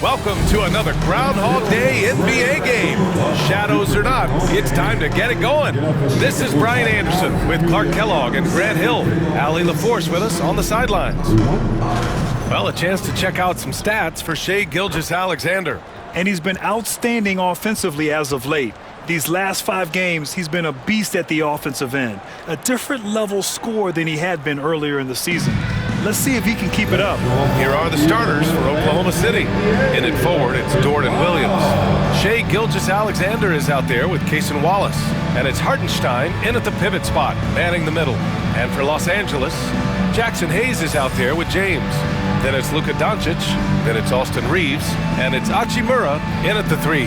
Welcome to another Groundhog Day NBA game. Shadows or not, it's time to get it going. This is Brian Anderson with Clark Kellogg and Grant Hill. Allie LaForce with us on the sidelines. Well, a chance to check out some stats for Shai Gilgeous-Alexander. And he's been outstanding offensively as of late. These last 5 games, he's been a beast at the offensive end. A different level scorer than he had been earlier in the season. Let's see if he can keep it up. Here are the starters for Oklahoma City. In it forward, it's Dort and Williams. Shai Gilgeous-Alexander is out there with Cason Wallace. And it's Hartenstein in at the pivot spot, manning the middle. And for Los Angeles, Jackson Hayes is out there with James. Then it's Luka Doncic, then it's Austin Reeves, and it's Hachimura in at the 3.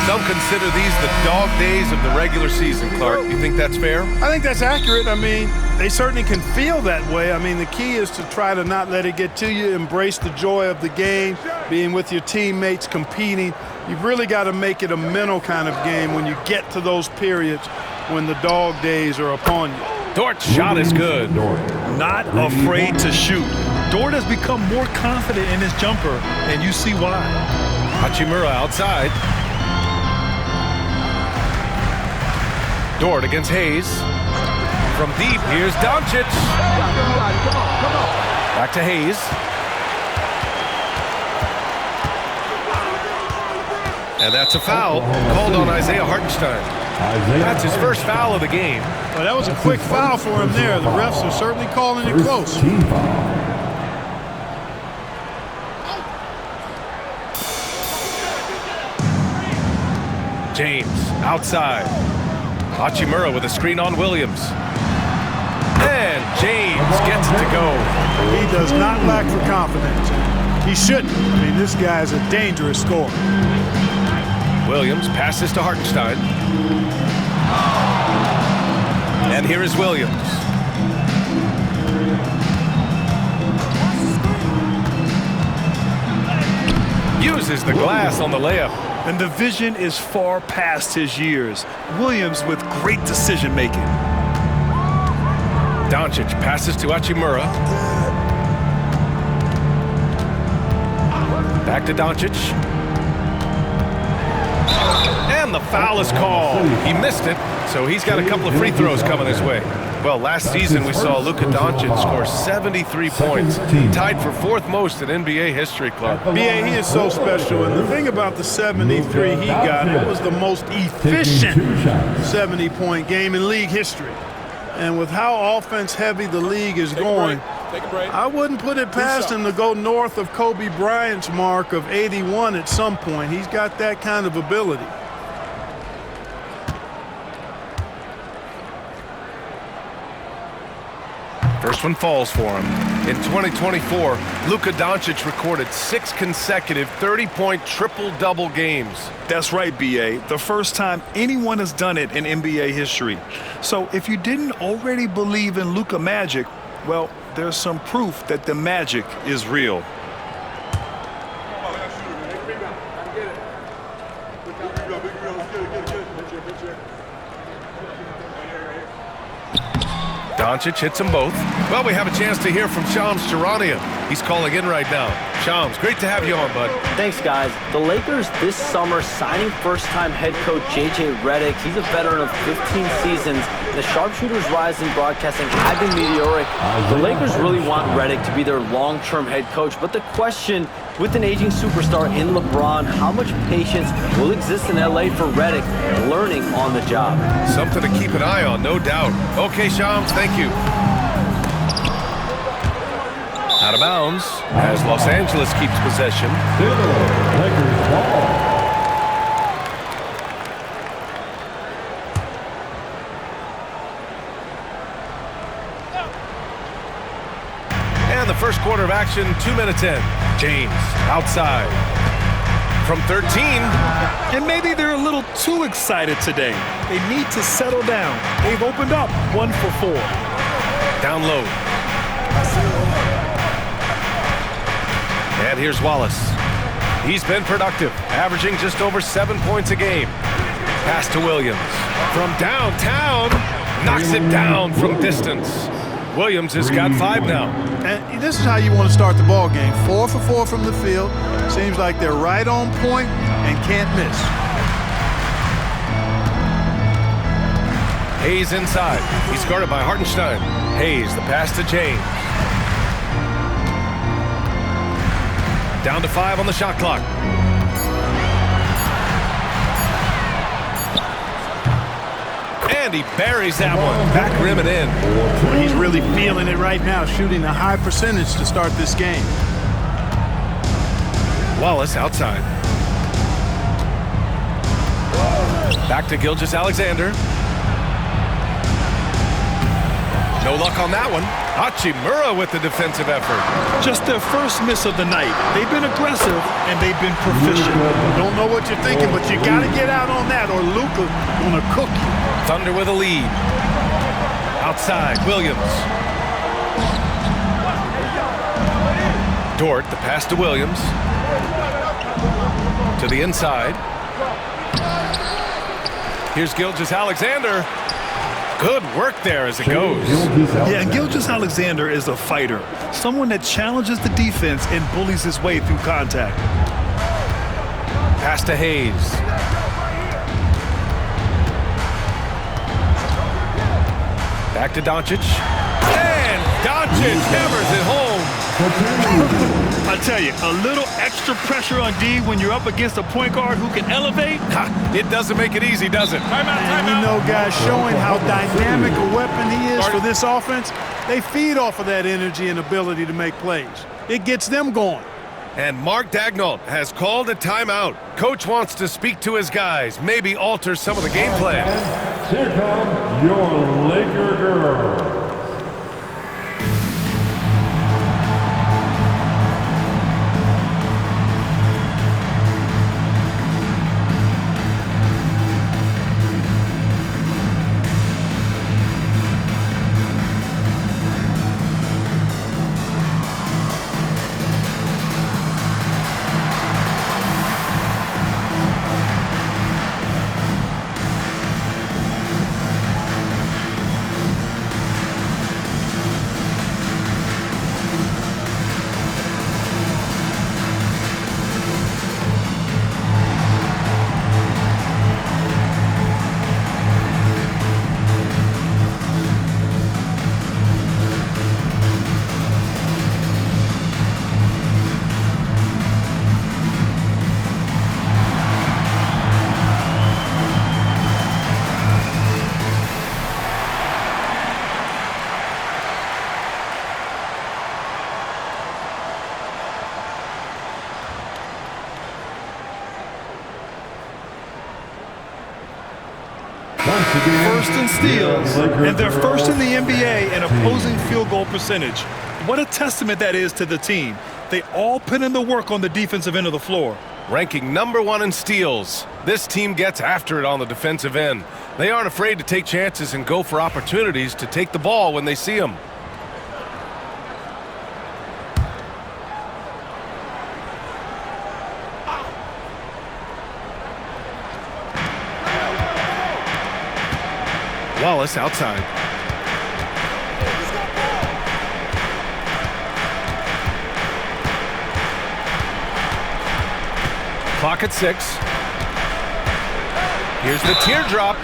Some consider these the dog days of the regular season, Clark. You think that's fair? I think that's accurate. I mean, they certainly can feel that way. I mean, the key is to try to not let it get to you, embrace the joy of the game, being with your teammates, competing. You've really got to make it a mental kind of game when you get to those periods when the dog days are upon you. Dort's shot is good. Not afraid to shoot. Dort has become more confident in his jumper, and you see why. Hachimura outside. Dort against Hayes. From deep, here's Doncic. Back to Hayes. And that's a foul called on Isaiah Hartenstein. That's his first foul of the game. Well, that was a quick foul for him there. The refs are certainly calling it close. James outside. Hachimura with a screen on Williams. And James gets it to go. He does not lack for confidence. He shouldn't. I mean, this guy's a dangerous scorer. Williams passes to Hartenstein. And here is Williams. Uses the glass on the layup. And the vision is far past his years. Williams with great decision-making. Doncic passes to Hachimura. Back to Doncic. And the foul is called. He missed it, so he's got a couple of free throws coming his way. Well, last season we saw Luka Doncic score 73 points, tied for 4th most in NBA history, Clark. B.A., he is so special, and the thing about the 73 he got, it was the most efficient 70-point game in league history. And with how offense-heavy the league is going, I wouldn't put it past him to go north of Kobe Bryant's mark of 81 at some point. He's got that kind of ability. First one falls for him. In 2024, Luka Doncic recorded 6 consecutive 30-point triple-double games. That's right, B.A. The first time anyone has done it in NBA history. So if you didn't already believe in Luka magic, well, there's some proof that the magic is real. Doncic hits them both. Well, we have a chance to hear from Shams Charania. He's calling in right now. Shams, great to have you on, bud. Thanks, guys. The Lakers this summer signing first-time head coach J.J. Redick. He's a veteran of 15 seasons. The sharpshooter's rise in broadcasting had been meteoric. The Lakers really want Redick to be their long-term head coach, but the question, with an aging superstar in LeBron, how much patience will exist in L.A. for Redick learning on the job? Something to keep an eye on, no doubt. Okay, Shams, thank you. Out of bounds as Los Angeles keeps possession. And the first quarter of action, 2 minutes in. James outside from 13. And maybe they're a little too excited today. They need to settle down. They've opened up 1 for 4. Down low. And here's Wallace. He's been productive, averaging just over 7 points a game. Pass to Williams. From downtown, knocks it down from distance. Williams has got 5 now. And this is how you want to start the ball game. 4 for 4 from the field. Seems like they're right on point and can't miss. Hayes inside. He's guarded by Hartenstein. Hayes, the pass to James. Down to 5 on the shot clock. And he buries that one. Back rim and in. He's really feeling it right now, shooting a high percentage to start this game. Wallace outside. Back to Gilgeous-Alexander. No luck on that one. Hachimura with the defensive effort. Just their first miss of the night. They've been aggressive, and they've been proficient. Don't know what you're thinking, but you got to get out on that or Luka gonna cook you. Thunder with a lead. Outside, Williams. Dort, the pass to Williams. To the inside. Here's Gilgeous-Alexander. Good work there as it goes. Yeah, and Gilgeous-Alexander is a fighter. Someone that challenges the defense and bullies his way through contact. Pass to Hayes. Back to Doncic. And Doncic hammers it home. I tell you, a little extra pressure on D when you're up against a point guard who can elevate. It doesn't make it easy, does it? And you know, guys, showing how dynamic a weapon he is for this offense, they feed off of that energy and ability to make plays. It gets them going. And Mark Daigneault has called a timeout. Coach wants to speak to his guys, maybe alter some of the game plan. Here come your Laker girls. First in steals, and they're first in the NBA in opposing field goal percentage. What a testament that is to the team. They all put in the work on the defensive end of the floor. Ranking #1 in steals, this team gets after it on the defensive end. They aren't afraid to take chances and go for opportunities to take the ball when they see them. Wallace outside. Clock at 6. Here's the teardrop.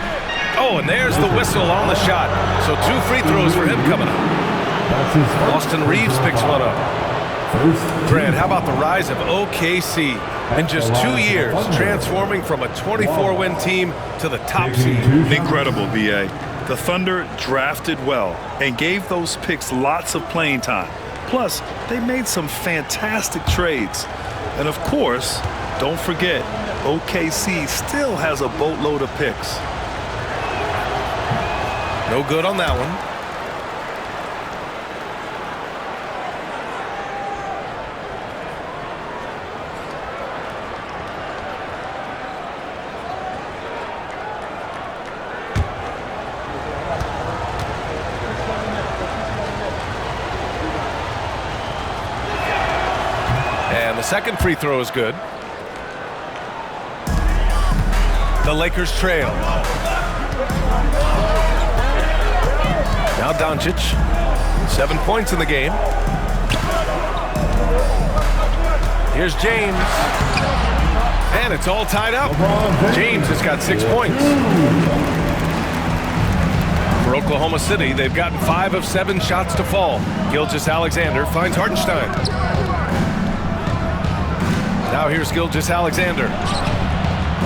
Oh, and there's the whistle on the shot. So 2 free throws for him coming up. Austin Reeves picks one up. Grant, how about the rise of OKC? In just 2 years, transforming from a 24-win team to the top seed. Incredible, B.A. The Thunder drafted well and gave those picks lots of playing time. Plus, they made some fantastic trades. And of course, don't forget, OKC still has a boatload of picks. No good on that one. And the second free throw is good. The Lakers trail. Now Doncic, 7 points in the game. Here's James. And it's all tied up. James has got 6 points. For Oklahoma City, they've gotten 5 of 7 shots to fall. Gilgeous-Alexander finds Hartenstein. Now here's Gilgeous-Alexander.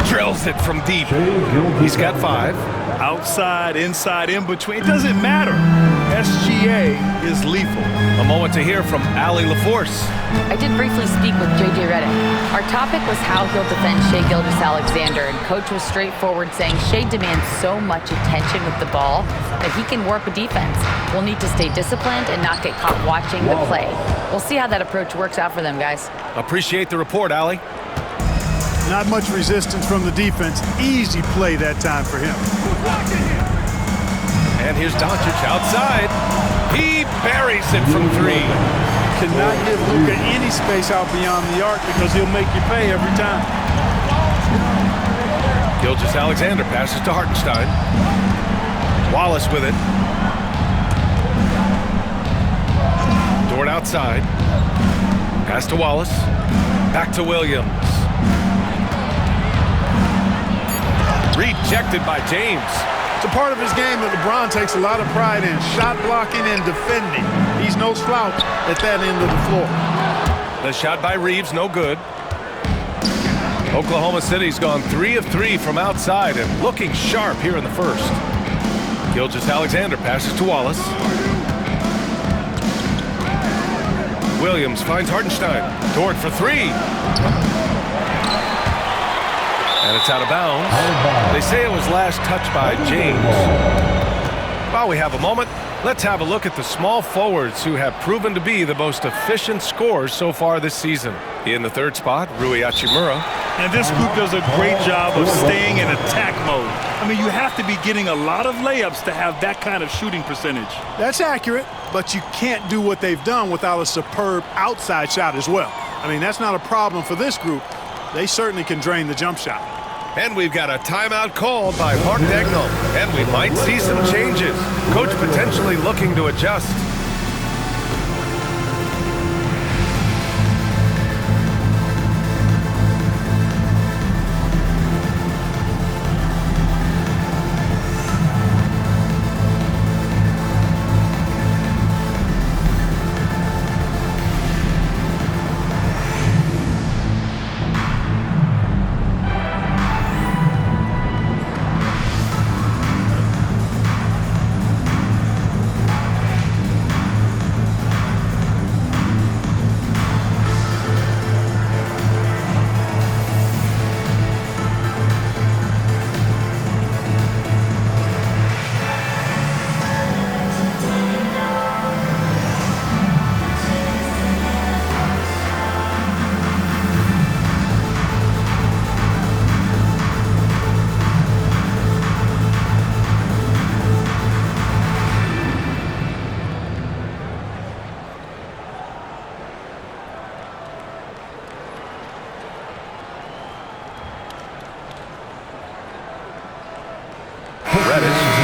Drills it from deep. He's got 5. Outside, inside, in between. It doesn't matter. SGA is lethal. A moment to hear from Allie LaForce. I did briefly speak with J.J. Redick. Our topic was how he'll defend Shai Gilgeous-Alexander, and Coach was straightforward, saying Shai demands so much attention with the ball that he can work with defense. We'll need to stay disciplined and not get caught watching the play. We'll see how that approach works out for them, guys. Appreciate the report, Allie. Not much resistance from the defense. Easy play that time for him. And here's Doncic outside. He buries it from 3. Cannot give Luka any space out beyond the arc because he'll make you pay every time. Gilgeous-Alexander passes to Hartenstein. Wallace with it. Dort outside. Pass to Wallace. Back to Williams. Rejected by James. It's a part of his game that LeBron takes a lot of pride in. Shot blocking and defending. He's no slouch at that end of the floor. The shot by Reeves, no good. Oklahoma City's gone 3 of 3 from outside and looking sharp here in the first. Gilgeous-Alexander passes to Wallace. Williams finds Hartenstein. Dort for 3. And it's out of bounds. They say it was last touched by James. While we have a moment, let's have a look at the small forwards who have proven to be the most efficient scorers so far this season. In the 3rd spot, Rui Hachimura. And this group does a great job of staying in attack mode. I mean, you have to be getting a lot of layups to have that kind of shooting percentage. That's accurate, but you can't do what they've done without a superb outside shot as well. I mean, that's not a problem for this group. They certainly can drain the jump shot. And we've got a timeout called by Mark Dagnall. And we might see some changes. Coach potentially looking to adjust.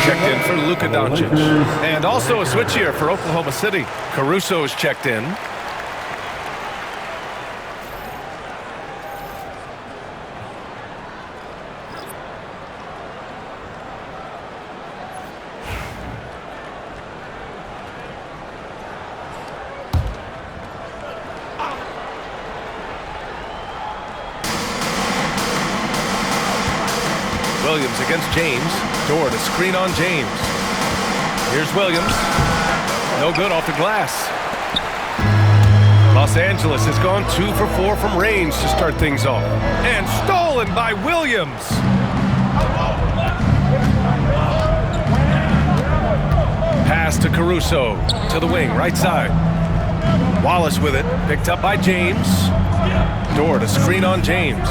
Checked in for Luka Doncic. And also a switch here for Oklahoma City. Caruso is checked in. Williams against James. Dort, a screen on James. Here's Williams. No good off the glass. Los Angeles has gone 2 for 4 from range to start things off. And stolen by Williams. Pass to Caruso. To the wing, right side. Wallace with it. Picked up by James. Dort, a screen on James.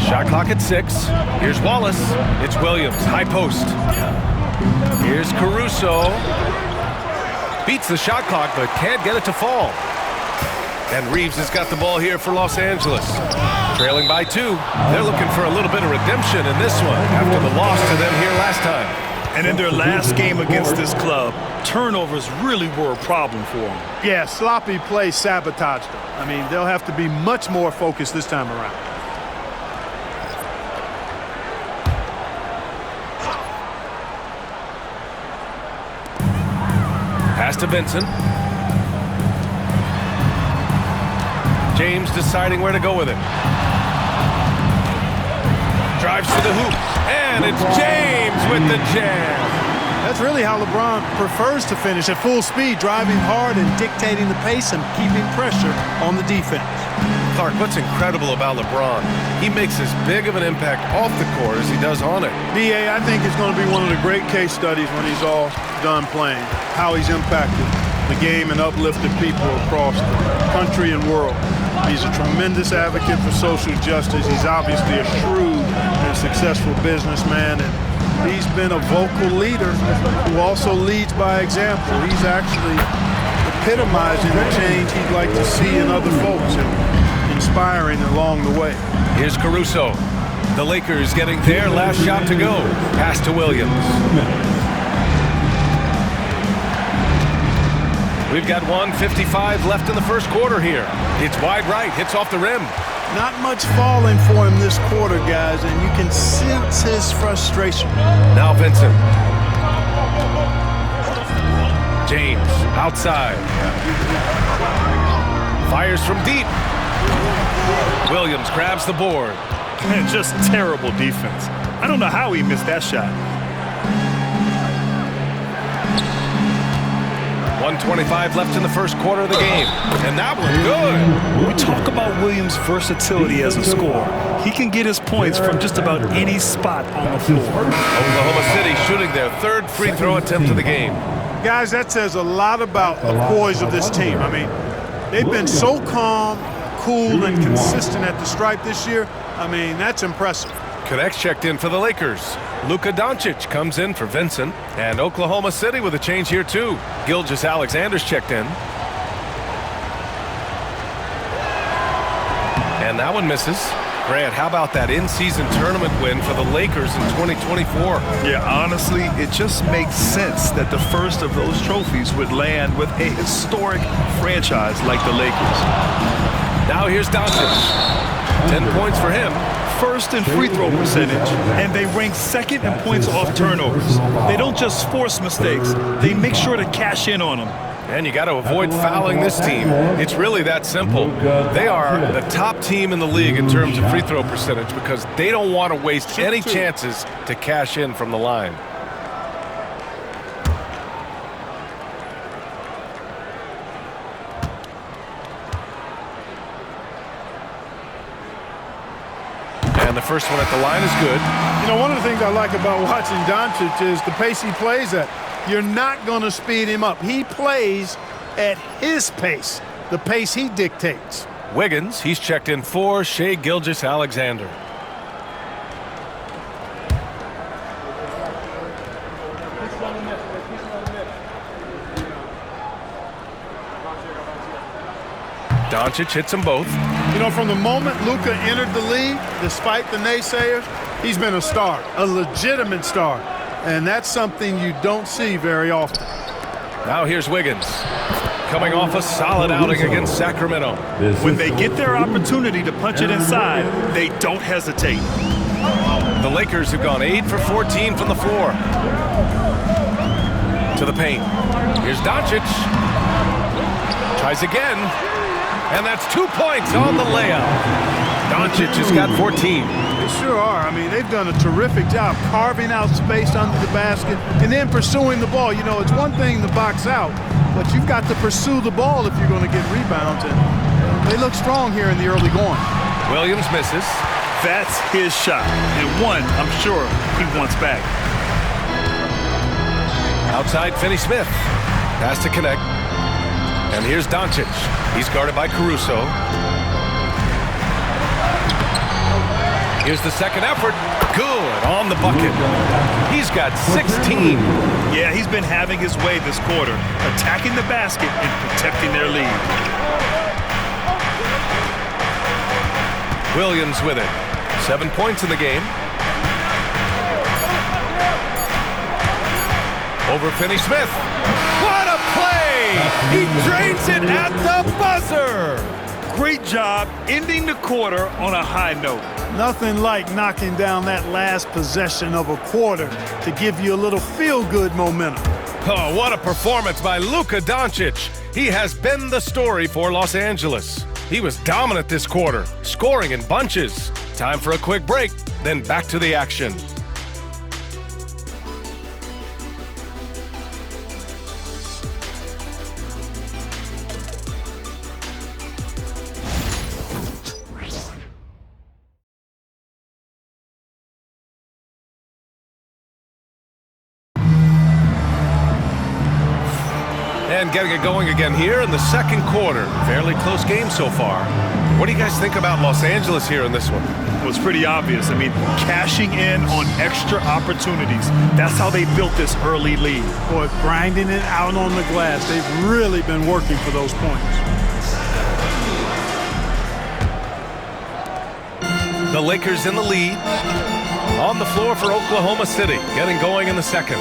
Shot clock at 6. Here's Wallace. It's Williams. High post. Here's Caruso. Beats the shot clock, but can't get it to fall. And Reeves has got the ball here for Los Angeles. Trailing by 2. They're looking for a little bit of redemption in this one after the loss to them here last time. And in their last game against this club, turnovers really were a problem for them. Yeah, sloppy play sabotaged them. I mean, they'll have to be much more focused this time around. Pass to Vincent. James deciding where to go with it. Drives to the hoop. And it's James with the jam. That's really how LeBron prefers to finish, at full speed, driving hard and dictating the pace and keeping pressure on the defense. Clark, what's incredible about LeBron, he makes as big of an impact off the court as he does on it. D.A., I think it's going to be one of the great case studies when he's all done playing, how he's impacted the game and uplifted people across the country and world. He's a tremendous advocate for social justice. He's obviously a shrewd and successful businessman, and he's been a vocal leader who also leads by example. He's actually epitomizing the change he'd like to see in other folks and inspiring along the way. Here's Caruso. The Lakers getting their last shot to go. Pass to Williams. We've got 1:55 left in the first quarter here. It's wide right, hits off the rim. Not much falling for him this quarter, guys, and you can sense his frustration. Now Vincent. James outside. Fires from deep. Williams grabs the board. Man, just terrible defense. I don't know how he missed that shot. 1:25 left in the first quarter of the game. And that one good. We talk about Williams' versatility as a scorer. He can get his points from just about any spot on the floor. Oklahoma City shooting their third free throw attempt of the game. Guys, that says a lot about the poise of this team. I mean, they've been so calm, cool, and consistent at the stripe this year. I mean, that's impressive. Connects checked in for the Lakers. Luka Doncic comes in for Vincent. And Oklahoma City with a change here too. Gilgeous-Alexander's checked in. And that one misses. Grant, how about that in-season tournament win for the Lakers in 2024? Yeah, honestly, it just makes sense that the first of those trophies would land with a historic franchise like the Lakers. Now here's Doncic. 10 points for him. First in free throw percentage, and they rank second in points off turnovers. They don't just force mistakes, they make sure to cash in on them. And you got to avoid fouling this team. It's really that simple. They are the top team in the league in terms of free throw percentage because they don't want to waste any chances to cash in from the line. And the first one at the line is good. You know, one of the things I like about watching Doncic is the pace he plays at. You're not going to speed him up. He plays at his pace, the pace he dictates. Wiggins, he's checked in for Shai Gilgeous-Alexander. Doncic hits them both. You know, from the moment Luka entered the league, despite the naysayers, he's been a star, a legitimate star. And that's something you don't see very often. Now here's Wiggins, coming off a solid outing against Sacramento. When they get their opportunity to punch it inside, they don't hesitate. The Lakers have gone 8 for 14 from the floor. To the paint. Here's Doncic. Tries again. And that's 2 points on the layup. Doncic has got 14. They sure are. I mean, they've done a terrific job carving out space under the basket and then pursuing the ball. You know, it's one thing to box out, but you've got to pursue the ball if you're going to get rebounds. And they look strong here in the early going. Williams misses. That's his shot, and one I'm sure he wants back. Outside Finney-Smith. Pass to connect. And here's Doncic. He's guarded by Caruso. Here's the second effort. Good on the bucket. He's got 16. Yeah, he's been having his way this quarter, attacking the basket and protecting their lead. Williams with it. 7 points in the game. Over Finney-Smith. What a play! He drains it at the buzzer! Great job ending the quarter on a high note. Nothing like knocking down that last possession of a quarter to give you a little feel-good momentum. Oh, what a performance by Luka Doncic. He has been the story for Los Angeles. He was dominant this quarter, scoring in bunches. Time for a quick break, then back to the action. And getting it going again here in the second quarter. Fairly close game so far. What do you guys think about Los Angeles here in this one? It was pretty obvious. I mean, cashing in on extra opportunities. That's how they built this early lead. Boy, grinding it out on the glass. They've really been working for those points. The Lakers in the lead. On the floor for Oklahoma City. Getting going in the second.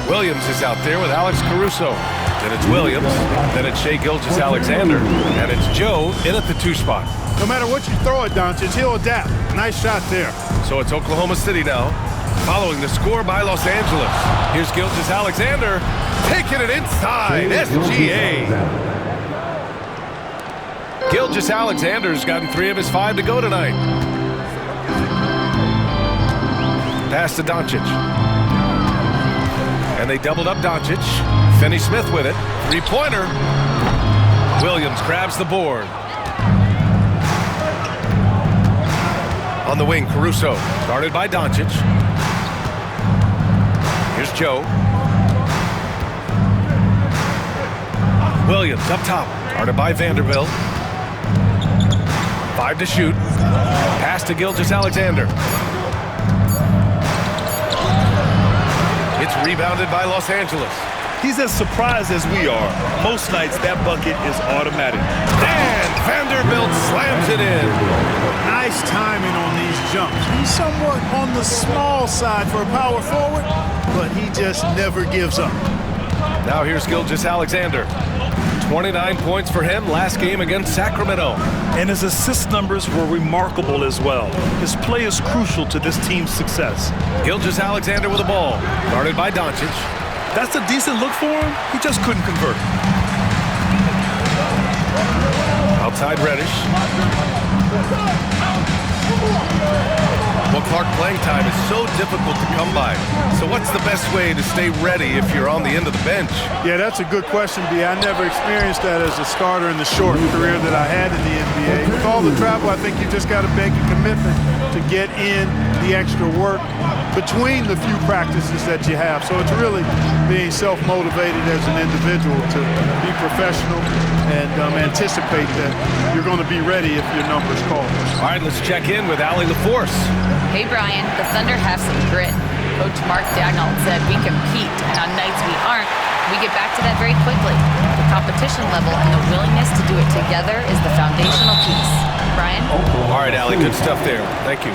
Williams is out there with Alex Caruso. Then it's Williams, then it's Shai Gilgeous-Alexander, and it's Joe in at the 2 spot. No matter what you throw at Doncic, he'll adapt. Nice shot there. So it's Oklahoma City now, following the score by Los Angeles. Here's Gilgeous-Alexander, taking it inside, SGA. Gilgeous-Alexander's gotten 3 of his 5 to go tonight. Pass to Doncic. And they doubled up Doncic. Finney-Smith with it. 3-pointer. Williams grabs the board. On the wing, Caruso. Guarded by Doncic. Here's Joe. Williams up top. Guarded by Vanderbilt. 5 to shoot. Pass to Gilgeous-Alexander. It's rebounded by Los Angeles. He's as surprised as we are. Most nights, that bucket is automatic. And Vanderbilt slams it in. Nice timing on these jumps. He's somewhat on the small side for a power forward, but he just never gives up. Now here's Gilgeous-Alexander. 29 points for him last game against Sacramento. And his assist numbers were remarkable as well. His play is crucial to this team's success. Gilgeous-Alexander with the ball. Guarded by Doncic. That's a decent look for him. He just couldn't convert. Outside Reddish. Well, Clark, playing time is so difficult to come by. So what's the best way to stay ready if you're on the end of the bench? Yeah, that's a good question, B. I never experienced that as a starter in the short career that I had in the NBA. With all the travel, I think you just got to make a commitment to get in the extra work between the few practices that you have. So it's really being self-motivated as an individual to be professional and anticipate that you're going to be ready if your number's called. All right, let's check in with Allie LaForce. Hey, Brian, the Thunder have some grit. Coach Mark Dagnall said we compete, and on nights we aren't, we get back to that very quickly. The competition level and the willingness to do it together is the foundational piece. Brian? All right, Allie, good stuff there. Thank you.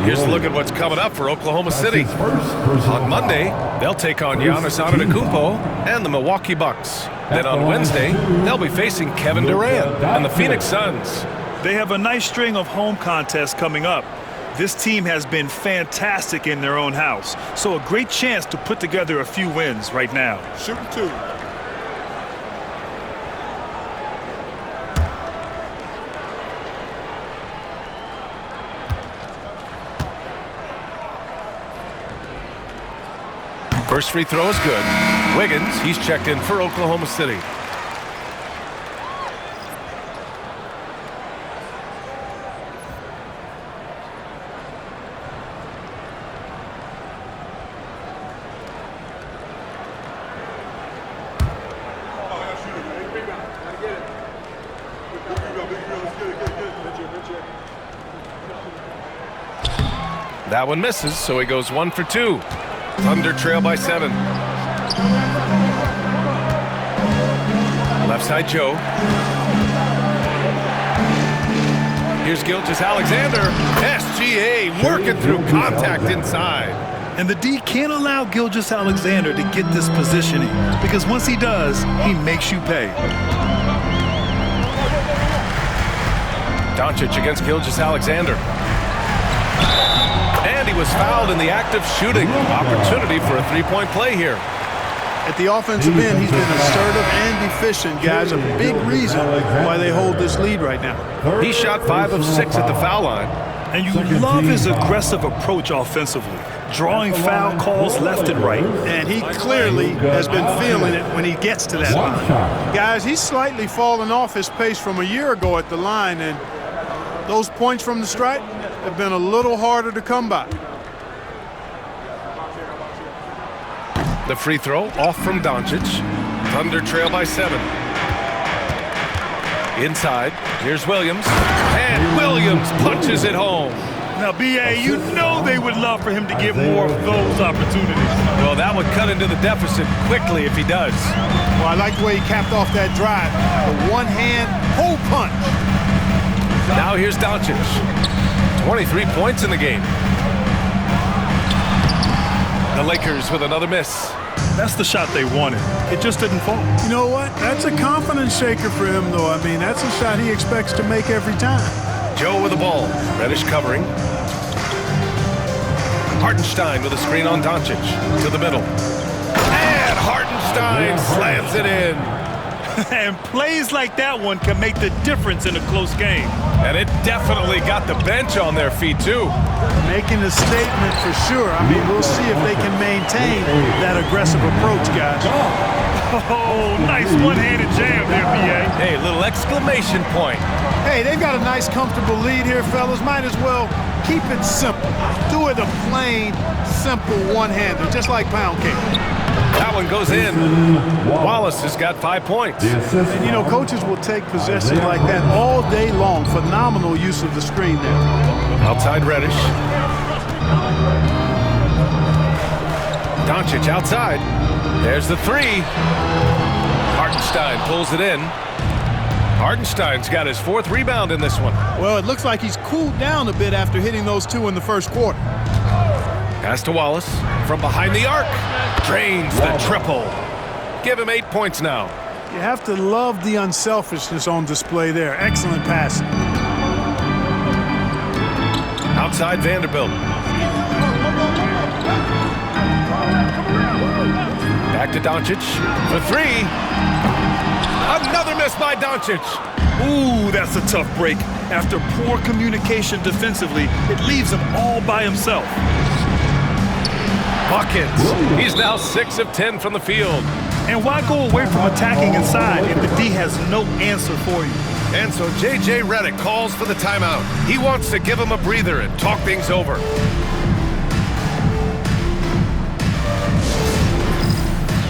Here's a look at what's coming up for Oklahoma City. On Monday, they'll take on Giannis Antetokounmpo and the Milwaukee Bucks. Then on Wednesday, they'll be facing Kevin Durant and the Phoenix Suns. They have a nice string of home contests coming up. This team has been fantastic in their own house, so a great chance to put together a few wins right now. Shoot 2. First free throw is good. Wiggins, he's checked in for Oklahoma City. That one misses, so he goes 1 for 2. Thunder trail by 7. Left side Joe. Here's Gilgeous-Alexander. SGA working through contact inside. And the D can't allow Gilgeous-Alexander to get this positioning, because once he does, he makes you pay. Doncic against Gilgeous-Alexander. And he was fouled in the act of shooting. Opportunity for a three-point play here. At the offensive end, he's been assertive and efficient, guys. A big reason why they hold this lead right now. He shot 5 of 6 at the foul line. And you love his aggressive approach offensively, drawing foul calls left and right. And he clearly has been feeling it when he gets to that line. Guys, he's slightly fallen off his pace from a year ago at the line, and those points from the stripe have been a little harder to come by. The free throw off from Doncic. Thunder trail by 7. Inside, here's Williams. And Williams punches it home. Now, B.A., you know they would love for him to get more of those opportunities. Well, that would cut into the deficit quickly if he does. Well, I like the way he capped off that drive. The one-hand hole punch. Now here's Doncic. 23 points in the game. The Lakers with another miss. That's the shot they wanted. It just didn't fall. You know what? That's a confidence shaker for him, though. I mean, that's a shot he expects to make every time. Joe with the ball. Reddish covering. Hartenstein with a screen on Doncic. To the middle. And Hartenstein slams it in. And plays like that one can make the difference in a close game. And it definitely got the bench on their feet, too. Making a statement for sure. I mean, we'll see if they can maintain that aggressive approach, guys. Oh, nice one-handed jam there, B.A. Hey, little exclamation point. Hey, they've got a nice, comfortable lead here, fellas. Might as well keep it simple. Do it a plain, simple one-hander, just like pound cake. That one goes in. Wallace has got 5 points. And, you know, coaches will take possession like that all day long. Phenomenal use of the screen there. Outside Reddish. Doncic outside. There's the 3. Hartenstein pulls it in. Hartenstein's got his 4th rebound in this one. Well, it looks like he's cooled down a bit after hitting those 2 in the first quarter. Pass to Wallace from behind the arc. Drains the triple. Give him 8 points now. You have to love the unselfishness on display there. Excellent passing. Outside Vanderbilt. Back to Doncic for 3. Another miss by Doncic. Ooh, that's a tough break. After poor communication defensively, it leaves him all by himself. Buckets. He's now 6 of 10 from the field. And why go away from attacking inside if the D has no answer for you? And so J.J. Redick calls for the timeout. He wants to give him a breather and talk things over.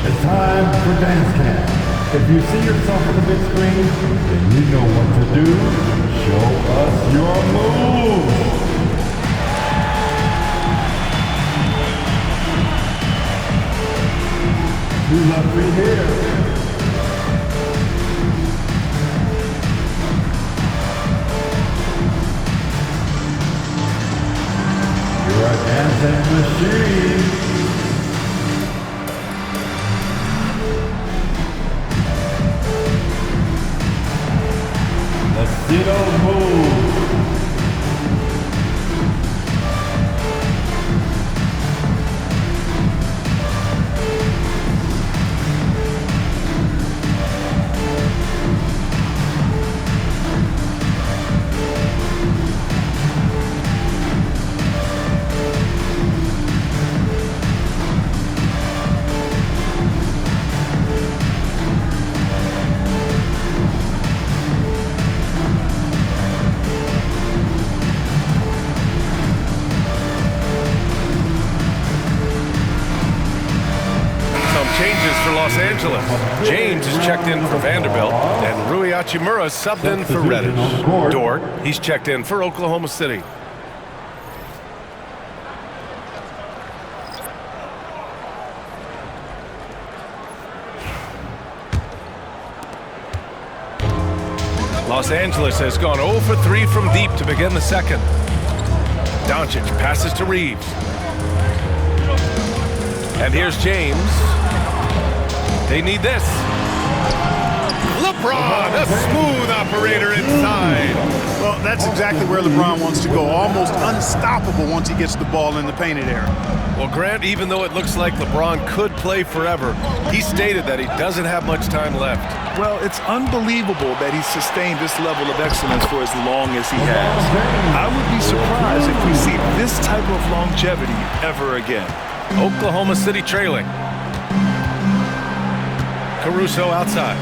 It's time for dance camp. If you see yourself on the big screen, then you know what to do. Show us your moves. Two left, 3 here. You're a dancing machine. Let's see those moves. Changes for Los Angeles. James is checked in for Vanderbilt, and Rui Hachimura subbed in for Reddish. Dort, he's checked in for Oklahoma City. Los Angeles has gone 0 for 3 from deep to begin the second. Doncic passes to Reeves. And here's James. They need this. LeBron, a smooth operator inside. Well, that's exactly where LeBron wants to go. Almost unstoppable once he gets the ball in the painted area. Well, Grant, even though it looks like LeBron could play forever, he stated that he doesn't have much time left. Well, it's unbelievable that he's sustained this level of excellence for as long as he has. I would be surprised if we see this type of longevity ever again. Oklahoma City trailing. Caruso outside.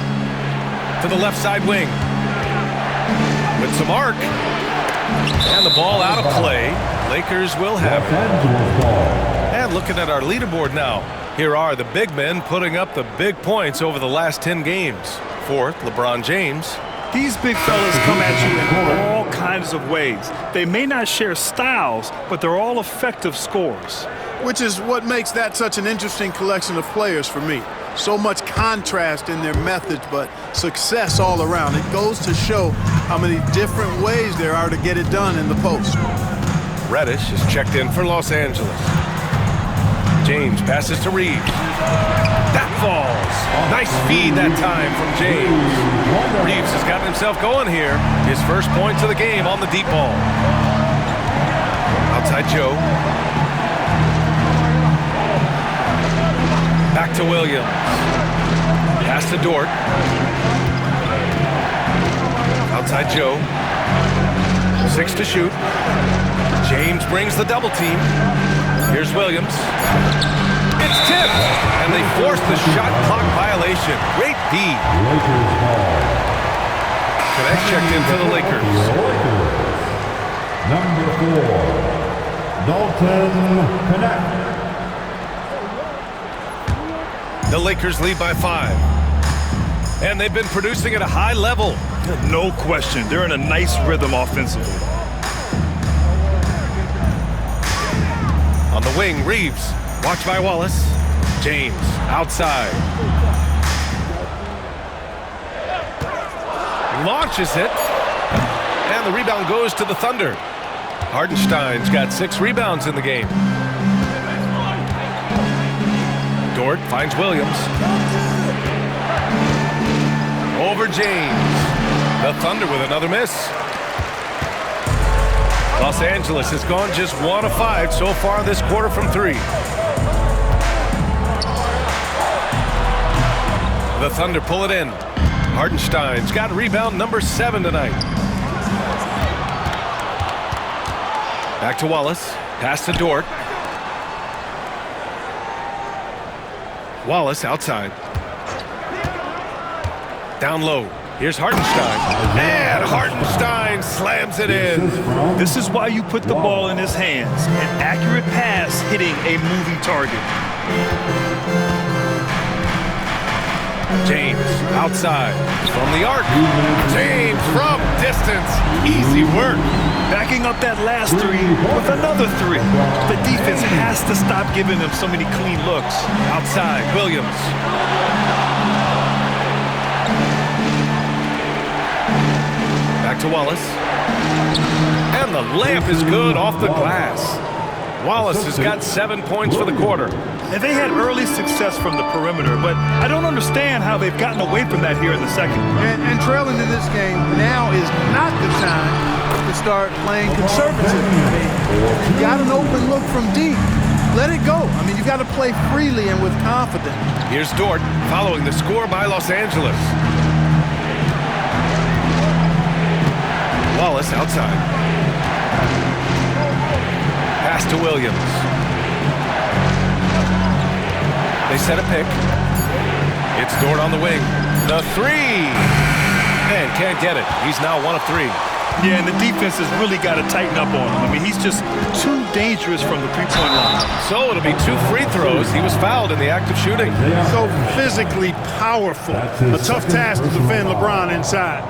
To the left side wing. With some arc. And the ball out of play. Lakers will have it. And looking at our leaderboard now. Here are the big men putting up the big points over the last 10 games. Fourth, LeBron James. These big fellas come at you in all kinds of ways. They may not share styles, but they're all effective scorers. Which is what makes that such an interesting collection of players for me. So much contrast in their methods, but success all around. It goes to show how many different ways there are to get it done in the post. Reddish is checked in for Los Angeles. James passes to Reeves. That falls. Nice feed that time from James. Reeves has gotten himself going here. His first points of the game on the deep ball. Outside Joe. Back to Williams. Pass to Dort. Outside Joe. 6 to shoot. James brings the double team. Here's Williams. It's tipped. And they force the shot clock violation. Great D. Connect checked in for the Lakers. Number 4, Dalton Connect. The Lakers lead by 5. And they've been producing at a high level. No question. They're in a nice rhythm offensively. On the wing, Reeves. Watched by Wallace. James outside. Launches it. And the rebound goes to the Thunder. Hardenstein's got 6 rebounds in the game. Dort finds Williams. Over James. The Thunder with another miss. Los Angeles has gone just 1 of 5 so far this quarter from 3. The Thunder pull it in. Hardenstein's got rebound number 7 tonight. Back to Wallace. Pass to Dort. Wallace outside. Down low. Here's Hardenstein. And Hardenstein slams it in. This is why you put the ball in his hands. An accurate pass hitting a moving target. James outside from the arc. James from distance. Easy work. Backing up that last 3 with another 3. The defense has to stop giving them so many clean looks. Outside, Williams. Back to Wallace. And the layup is good off the glass. Wallace has got 7 points for the quarter. And they had early success from the perimeter, but I don't understand how they've gotten away from that here in the second. And trailing in this game, now is not the time to start playing conservative. You got an open look from deep. Let it go. I mean, you got to play freely and with confidence. Here's Dort following the score by Los Angeles. Wallace outside. Pass to Williams. They set a pick. It's Dort on the wing. The 3. Man, can't get it. He's now 1 of 3. Yeah, and the defense has really got to tighten up on him. I mean, he's just too dangerous from the three-point line. So it'll be 2 free throws. He was fouled in the act of shooting. So physically powerful. A tough task to defend LeBron inside.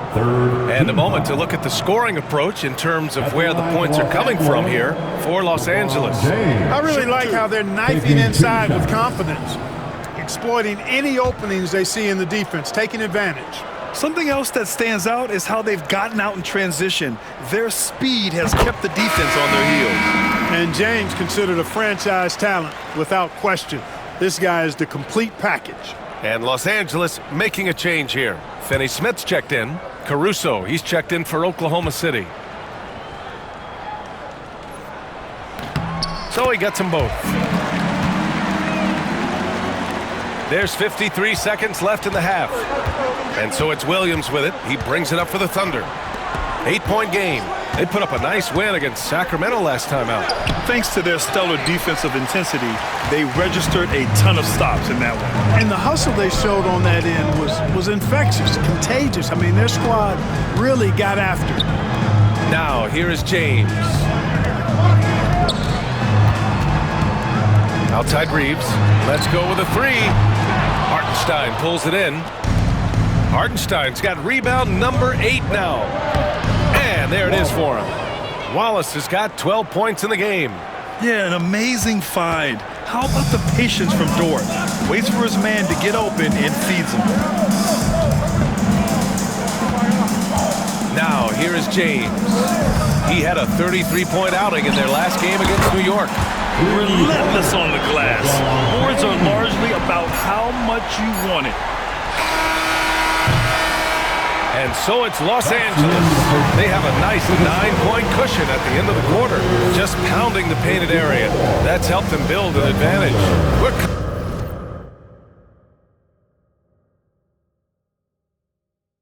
And a moment to look at the scoring approach in terms of where the points are coming from here for Los Angeles. I really like how they're knifing inside with confidence, exploiting any openings they see in the defense, taking advantage. Something else that stands out is how they've gotten out in transition. Their speed has kept the defense on their heels. And James considered a franchise talent without question. This guy is the complete package. And Los Angeles making a change here. Finney Smith's checked in. Caruso, he's checked in for Oklahoma City. So he gets them both. There's 53 seconds left in the half. And so it's Williams with it. He brings it up for the Thunder. 8-point game. They put up a nice win against Sacramento last time out. Thanks to their stellar defensive intensity, they registered a ton of stops in that one. And the hustle they showed on that end was infectious, contagious. I mean, their squad really got after it. Now, here is James. Outside Reeves. Let's go with a three. Hartenstein pulls it in. Hartenstein's got rebound number 8 now. And there it is for him. Wallace has got 12 points in the game. Yeah, an amazing find. How about the patience from Dort? Waits for his man to get open and feeds him. Now, here is James. He had a 33-point outing in their last game against New York. Relentless on the glass. Boards are largely about how much you want it. And so it's Los Angeles. They have a nice 9-point cushion at the end of the quarter, just pounding the painted area. That's helped them build an advantage.